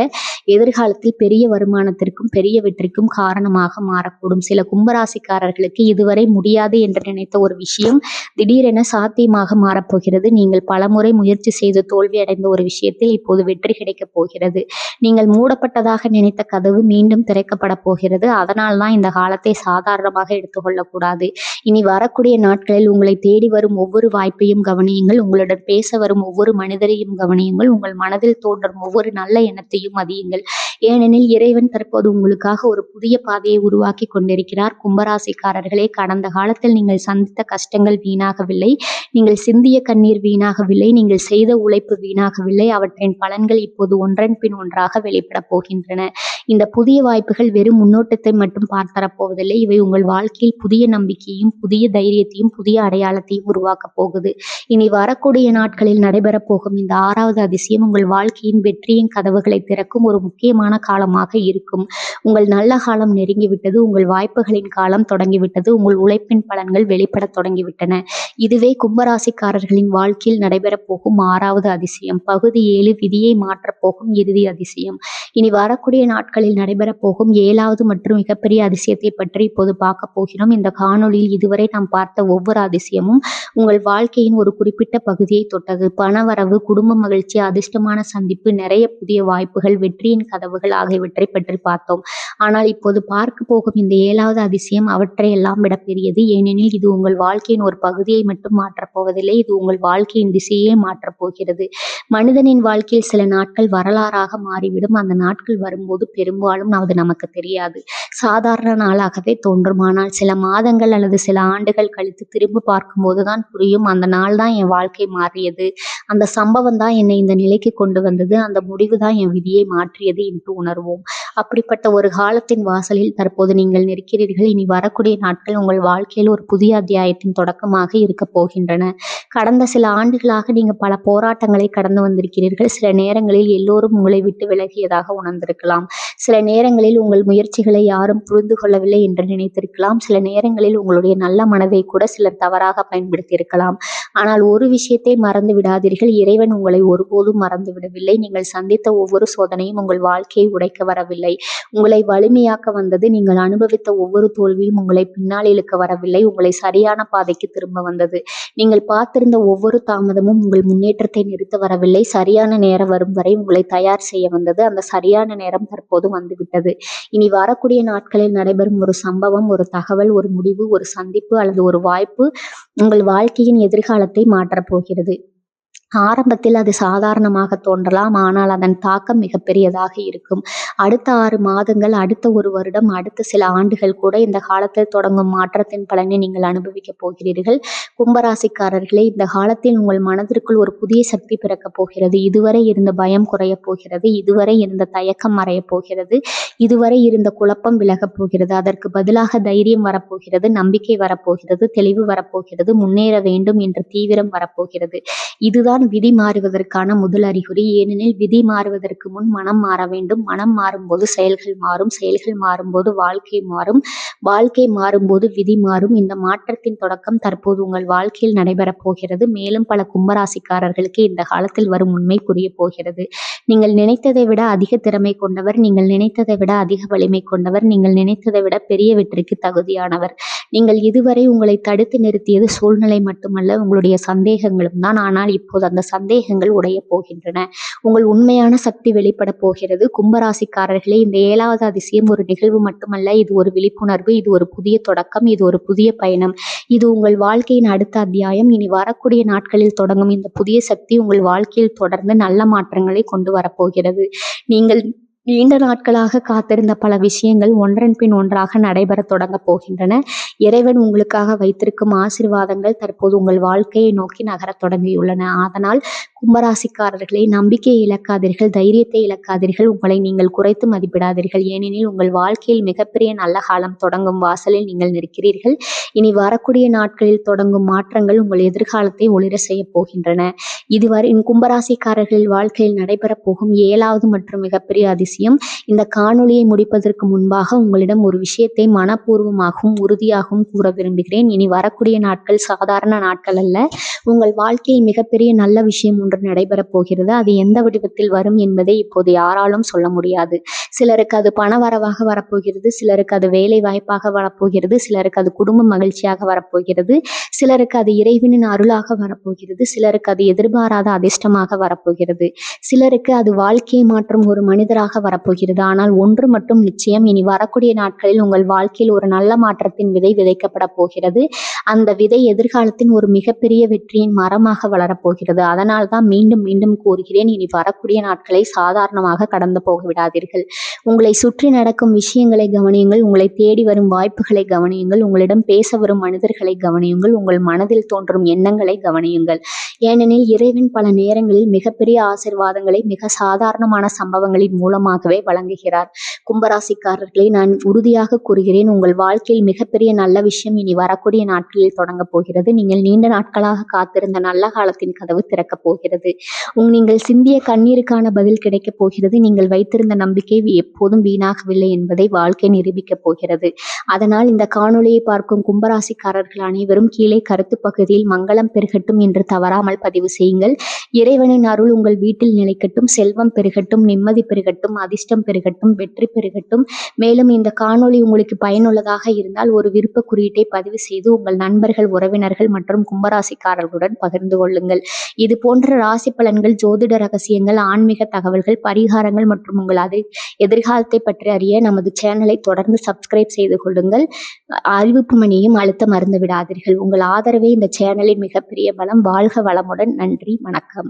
எதிர்காலத்தில் பெரிய வருமானத்திற்கும் பெரிய வெற்றிக்கும் காரணமாக மாறக்கூடும். சில கும்பராசிக்காரர்களுக்கு இதுவரை முடியாது என்று நினைத்த ஒரு விஷயம் திடீரென சாத்தியமாக மாறப்போகிறது. நீங்கள் பலமுறை முயற்சி செய்து தோல்வியடைந்த ஒரு விஷயத்தில் இப்போது வெற்றி கிடைக்கப் போகிறது. நீங்கள் மூடப்பட்டதாக நினைத்த கதவு மீண்டும் திறக்கப்பட போகிறது. அதனால்தான் இந்த காலத்தை சாதாரணமாக எடுத்துக்கொள்ளக்கூடாது. இனி வரக்கூடிய நாட்களில் உங்களை தேடி வரும் ஒவ்வொரு வாய்ப்பையும் கவனியுங்கள். உங்களுடன் பேச வரும் ஒவ்வொரு மனிதரையும் கவனியுங்கள். உங்கள் மனதில் தோன்றும் ஒவ்வொரு நல்ல எண்ணத்தையும் மதியுங்கள். ஏனெனில் இறைவன் தற்போது உங்களுக்காக ஒரு புதிய பாதையை உருவாக்கி கொண்டிருக்கிறார். கும்பராசிக்காரர்களே, கடந்த காலத்தில் நீங்கள் சந்தித்த கஷ்டங்கள் வீணாகவில்லை, நீங்கள் சிந்திய கண்ணீர் வீணாகவில்லை, நீங்கள் செய்த உழைப்பு வீணாகவில்லை. அவற்றின் பலன்கள் இப்போது ஒன்றன் பின் ஒன்றாக வெளிப்பட போகின்றன. இந்த புதிய வாய்ப்புகள் வெறும் முன்னோட்டத்தை மட்டும் பார்த்தரப்போவதில்லை. இவை உங்கள் வாழ்க்கையில் புதிய நம்பிக்கையும் புதிய தைரியத்தையும் புதிய அடையாளத்தையும் உருவாக்கப் போகுது. இனி வரக்கூடிய நாட்களில் நடைபெறப் போகும் இந்த 6வது அதிசயம் உங்கள் வாழ்க்கையின் வெற்றியின் கதவுகளை திறக்கும் ஒரு முக்கியமான அதிர்ஷ்டமான காலமாக இருக்கும். உங்கள் நல்ல காலம் நெருங்கிவிட்டது. உங்கள் வாய்ப்புகளின் காலம் தொடங்கிவிட்டது. உங்கள் உழைப்பின் பலன்கள் வெளிப்படத் தொடங்கிவிட்டன. இதுவே கும்பராசிக்காரர்களின் வாழ்க்கையில் நடைபெறப் போகும் 6வது அதிசயம். பகுதி 7 விதியை மாற்றப் போகும் இறுதி அதிசயம். இனி வரக்கூடிய நாட்களில் நடைபெறப் போகும் 7வது மற்றும் மிகப்பெரிய அதிசயத்தை பற்றி இப்போது பார்க்க போகிறோம். இந்த காணொளியில் இதுவரை நாம் பார்த்த ஒவ்வொரு அதிசயமும் உங்கள் வாழ்க்கையின் ஒரு குறிப்பிட்ட பகுதியை தொட்டது. பணவரவு, குடும்ப மகிழ்ச்சி, அதிர்ஷ்டமான சந்திப்பு, நிறைய புதிய வாய்ப்புகள், வெற்றியின் கதவுகள் ஆகியவற்றை பற்றி பார்த்தோம். ஆனால் இப்போது பார்க்க போகும் இந்த 7வது அதிசயம் அவற்றை எல்லாம் விட பெரியது. ஏனெனில் இது உங்கள் வாழ்க்கையின் ஒரு பகுதியை மட்டும் மாற்றப் போவதில்லை, இது உங்கள் வாழ்க்கையின் திசையே மாற்றப் போகிறது. மனிதனின் வாழ்க்கையில் சில நாட்கள் வரலாறாக மாறிவிடும். அந்த நாட்கள் வரும்போது பெரும்பாலும் அது நமக்கு தெரியாது, சாதாரண நாளாகவே தோன்றும். ஆனால் சில மாதங்கள் அல்லது சில ஆண்டுகள் கழித்து திரும்ப பார்க்கும்போதுதான் புரியும், அந்த நாள் தான் என் வாழ்க்கை மாறியது, அந்த சம்பவம் தான் என்னை இந்த நிலைக்கு கொண்டு வந்தது, அந்த முடிவு தான் என் விதியை மாற்றியது என்று உணர்வோம். அப்படிப்பட்ட ஒரு காலத்தின் வாசலில் தற்போது நீங்கள் நிற்கிறீர்கள். இனி வரக்கூடிய நாட்கள் உங்கள் வாழ்க்கையில் ஒரு புதிய அத்தியாயத்தின் தொடக்கமாக இருக்க போகின்றன. கடந்த சில ஆண்டுகளாக நீங்கள் பல போராட்டங்களை கடந்து வந்திருக்கிறீர்கள். சில நேரங்களில் எல்லோரும் உங்களை விட்டு விலகியதாக உணர்ந்திருக்கலாம். சில நேரங்களில் உங்கள் முயற்சிகளை யாரும் புரிந்து கொள்ளவில்லை என்று நினைத்திருக்கலாம். சில நேரங்களில் உங்களுடைய நல்ல மனதை கூட சிலர் தவறாக பயன்படுத்தியிருக்கலாம். ஆனால் ஒரு விஷயத்தை மறந்து விடாதீர்கள், இறைவன் உங்களை ஒருபோதும் மறந்து விடவில்லை. நீங்கள் சந்தித்த ஒவ்வொரு சோதனையும் உங்கள் வாழ்க்கையை உடைக்க வரவில்லை, உங்களை வலிமையாக்க வந்தது. நீங்கள் அனுபவித்த ஒவ்வொரு தோல்வியும் உங்களை பின்னால் இழுக்க வரவில்லை, உங்களை சரியான பாதைக்கு திரும்ப வந்தது. நீங்கள் பார்த்திருந்த ஒவ்வொரு தாமதமும் உங்கள் முன்னேற்றத்தை நிறுத்த வரவில்லை, சரியான நேரம் வரும் வரை உங்களை தயார் செய்ய வந்தது. அந்த சரியான நேரம் தற்போது வந்துவிட்டது. இனி வரக்கூடிய நாட்களில் நடைபெறும் ஒரு சம்பவம், ஒரு தகவல், ஒரு முடிவு, ஒரு சந்திப்பு அல்லது ஒரு வாய்ப்பு உங்கள் வாழ்க்கையின் எதிர்காலத்தை மாற்றப் போகிறது. ஆரம்பத்தில் அது சாதாரணமாக தோன்றலாம், ஆனால் அதன் தாக்கம் மிகப்பெரியதாக இருக்கும். அடுத்த 6 மாதங்கள், அடுத்த 1 வருடம், அடுத்த சில ஆண்டுகள் கூட இந்த காலத்தில் தொடங்கும் மாற்றத்தின் பலனை நீங்கள் அனுபவிக்கப் போகிறீர்கள். கும்பராசிக்காரர்களே, இந்த காலத்தில் உங்கள் மனதிற்குள் ஒரு புதிய சக்தி பிறக்கப் போகிறது. இதுவரை இருந்த பயம் குறையப் போகிறது, இதுவரை இருந்த தயக்கம் மறையப் போகிறது, இதுவரை இருந்த குழப்பம் விலகப் போகிறது. அதற்கு பதிலாக தைரியம் வரப்போகிறது, நம்பிக்கை வரப்போகிறது, தெளிவு வரப்போகிறது, முன்னேற வேண்டும் என்ற தீவிரம் வரப்போகிறது. இதுதான் விதி மாறுவதற்கான முதல் அறிகுறி. ஏனெனில் விதி மாறுவதற்கு முன் மனம் மாற வேண்டும். மனம் மாறும்போது செயல்கள் மாறும், செயல்கள் மாறும்போது வாழ்க்கை மாறும், வாழ்க்கை மாறும்போது விதி மாறும். இந்த மாற்றத்தின் தொடக்கம் தற்போது உங்கள் வாழ்க்கையில் நடைபெறப் போகிறது. மேலும் பல கும்பராசிக்காரர்களுக்கு இந்த காலத்தில் வரும் உண்மை புரிய போகிறது. நீங்கள் நினைத்ததை விட அதிக திறமை கொண்டவர், நீங்கள் நினைத்ததை விட அதிக வலிமை கொண்டவர், நீங்கள் நினைத்ததை விட பெரிய வெற்றிக்கு தகுதியானவர். நீங்கள் இதுவரை உங்களை தடுத்து நிறுத்தியது சூழ்நிலை மட்டுமல்ல, உங்களுடைய சந்தேகங்களும் தான். ஆனால் இப்போது அந்த சந்தேகங்கள் உடைய போகின்றன. உங்கள் உண்மையான சக்தி வெளிப்பட போகிறது. கும்பராசிக்காரர்களே, இந்த 7வது அதிசயம் ஒரு நிகழ்வு மட்டுமல்ல, இது ஒரு விழிப்புணர்வு, இது ஒரு புதிய தொடக்கம், இது ஒரு புதிய பயணம், இது உங்கள் வாழ்க்கையின் அடுத்த அத்தியாயம். இனி வரக்கூடிய நாட்களில் தொடங்கும் இந்த புதிய சக்தி உங்கள் வாழ்க்கையில் தொடர்ந்து நல்ல மாற்றங்களை கொண்டு வரப்போகிறது. நீங்கள் நீண்ட நாட்களாக காத்திருந்த பல விஷயங்கள் ஒன்றன் பின் ஒன்றாக நடைபெற தொடங்க போகின்றன. இறைவன் உங்களுக்காக வைத்திருக்கும் ஆசீர்வாதங்கள் தற்போது உங்கள் வாழ்க்கையை நோக்கி நகரத் தொடங்கியுள்ளன. அதனால் கும்பராசிக்காரர்களை நம்பிக்கையை இழக்காதீர்கள், தைரியத்தை இழக்காதீர்கள், உங்களை நீங்கள் குறைத்து மதிப்பிடாதீர்கள். ஏனெனில் உங்கள் வாழ்க்கையில் மிகப்பெரிய நல்ல காலம் தொடங்கும் வாசலில் நீங்கள் நிற்கிறீர்கள். இனி வரக்கூடிய நாட்களில் தொடங்கும் மாற்றங்கள் உங்கள் எதிர்காலத்தை ஒளிர செய்ய போகின்றன. இதுவரை கும்பராசிக்காரர்களின் வாழ்க்கையில் நடைபெறப் போகும் 7வது மற்றும் மிகப்பெரிய அதிசயம். இந்த காணொளியை முடிப்பதற்கு முன்பாக உங்களிடம் ஒரு விஷயத்தை மனப்பூர்வமாகவும் உறுதியாகவும் கூற விரும்புகிறேன். இனி வரக்கூடிய நாட்கள் சாதாரண நாட்கள் அல்ல. உங்கள் வாழ்க்கையில் மிகப்பெரிய நல்ல விஷயம் ஒன்று நடைபெறப் போகிறது. அது எந்த வடிவத்தில் வரும் என்பதை இப்போது யாராலும் சொல்ல முடியாது. சிலருக்கு அது பண வரவாக வரப்போகிறது, சிலருக்கு அது வேலை வாய்ப்பாக வரப்போகிறது, சிலருக்கு அது குடும்ப மகிழ்ச்சியாக வரப்போகிறது, சிலருக்கு அது இறைவனின் அருளாக வரப்போகிறது, சிலருக்கு அது எதிர்பாராத அதிர்ஷ்டமாக வரப்போகிறது, சிலருக்கு அது வாழ்க்கையை மாற்றும் ஒரு மனிதராக வரப்போகிறது. ஆனால் ஒன்று மட்டும் நிச்சயம், இனி வரக்கூடிய நாட்களில் உங்கள் வாழ்க்கையில் ஒரு நல்ல மாற்றத்தின் விதை விதைக்கப்பட போகிறது. அந்த விதை எதிர்காலத்தின் ஒரு மிகப்பெரிய வெற்றியின் மரமாக வளரப்போகிறது. அதனால் தான் மீண்டும் மீண்டும் கூறுகிறேன், இனி வரக்கூடிய நாட்களை சாதாரணமாக கடந்து போக விடாதீர்கள். உங்களை சுற்றி நடக்கும் விஷயங்களை கவனியுங்கள், உங்களை தேடி வரும் வாய்ப்புகளை கவனியுங்கள், உங்களிடம் பேச வரும் மனிதர்களை கவனியுங்கள், உங்கள் மனதில் தோன்றும் எண்ணங்களை கவனியுங்கள். ஏனெனில் இறைவன் பல நேரங்களில் மிகப்பெரிய ஆசீர்வாதங்களை மிக சாதாரணமான சம்பவங்களின் மூலமாக அதிகமாகவே வழங்குகிறார். கும்பராசிக்காரர்களை நான் உறுதியாக கூறுகிறேன், உங்கள் வாழ்க்கையில் மிகப்பெரிய நல்ல விஷயம் இனி வரக்கூடிய நாட்களில் தொடங்கப் போகிறது. நீங்கள் நீண்ட நாட்களாக காத்திருந்த நல்ல காலத்தின் கதவு திறக்கப் போகிறது. நீங்கள் சிந்திய கண்ணீருக்கான பதில் கிடைக்கப் போகிறது. நீங்கள் வைத்திருந்த நம்பிக்கை எப்போதும் வீணாகவில்லை என்பதை வாழ்க்கை நிரூபிக்கப் போகிறது. அதனால் இந்த காணொளியை பார்க்கும் கும்பராசிக்காரர்கள் அனைவரும் கீழே கருத்து பகுதியில் மங்களம் பெருகட்டும் என்று தவறாமல் பதிவு செய்யுங்கள். இறைவனின் அருள் உங்கள் வீட்டில் நிலைக்கட்டும், செல்வம் பெருகட்டும், நிம்மதி பெருகட்டும், அதிர்ஷ்டம் பெருகட்டும், வெற்றி பெருகட்டும். மேலும் இந்த காணொளி உங்களுக்கு பயனுள்ளதாக இருந்தால் ஒரு விருப்ப குறியீட்டை பதிவு செய்து உங்கள் நண்பர்கள், உறவினர்கள் மற்றும் கும்பராசிக்காரர்களுடன் பகிர்ந்து கொள்ளுங்கள். இது போன்ற ராசி பலன்கள், ஜோதிட ரகசியங்கள், ஆன்மீக தகவல்கள், பரிகாரங்கள் மற்றும் உங்கள் எதிர்காலத்தை பற்றி அறிய நமது சேனலை தொடர்ந்து சப்ஸ்கிரைப் செய்து கொள்ளுங்கள். அறிவிப்பு மணியையும் அழுத்த மறந்து விடாதீர்கள். உங்கள் ஆதரவே இந்த சேனலின் மிகப்பெரிய பலம். வாழ்க வளமுடன். நன்றி, வணக்கம்.